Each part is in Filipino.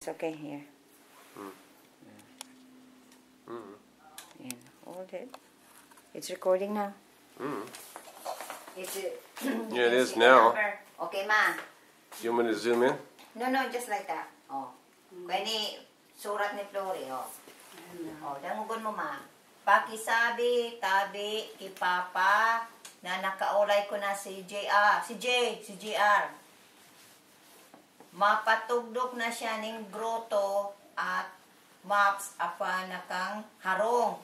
It's okay here. Mm. Mm. And hold it. It's recording now. Mm. It's Yeah, it is now. Okay, ma. You want me to zoom in? No, just like that. Oh. Pwede surat ni Flori, oh. Oh, dangugon mo, ma. Pakisabi, tabi, kay Papa, na nakaulay ko na si JR. Si JR. Mapatugdok na siya ning grotto at maps apa nakang harong.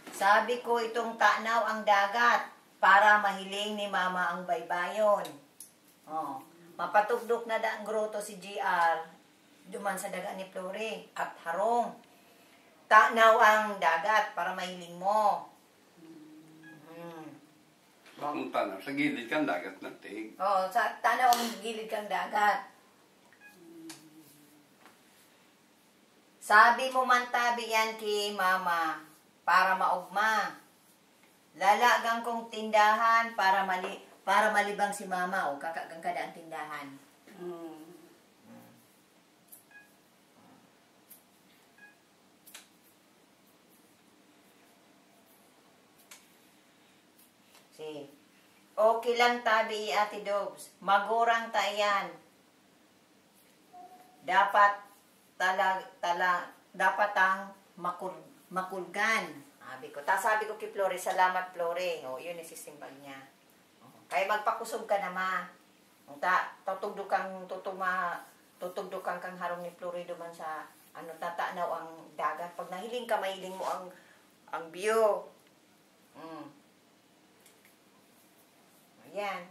Sabi ko itong tanaw ang dagat para mahiling ni Mama ang baybayon. Oh, mapatugdok na da ang grotto si JR duman sa dagat ni Flori at harong. Tanaw ang dagat para mahiling mo. Bakong tanaw, sa gilid kang dagat ng tig. Oh, sa tanaw ang gilid kang dagat. Sabi mo man tabi yan kay Mama para maugma. Lalagang kong tindahan para malibang si Mama o kakagang kada ang tindahan. Si okay lang tabi Ate Dobs. Magurang tayan. Dapat dapat ang makulgan. Sabi ko. Sabi ko kay Flori, salamat Flori. O, yun yung sistimbag niya. Kaya magpakusog ka na, ma. Tutugdukan kang harong ni Flori duman sa tatanaw ang dagat. Pag nahiling ka, mahiling mo ang view. Ayan.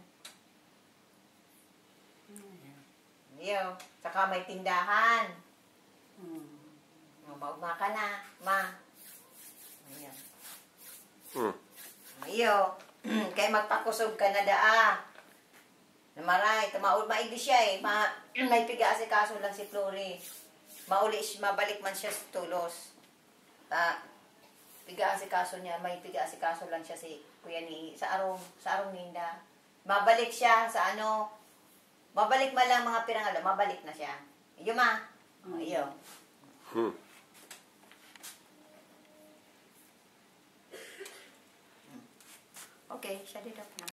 Ayan. Saka may tindahan. Maugma ka na, ma. Ayan. Ayo. Kaya magpakusog ka na daa. Namaray. Maigdi siya eh. May piga-asikaso lang si Flori. Mabalik man siya sa tulos. Piga-asikaso niya. May piga-asikaso lang siya si Kuya ni sa arong ninda. Mabalik siya sa mabalik man lang mga pirangalo. Mabalik na siya. Iyo ma. Iyo. Okay, shut it up now.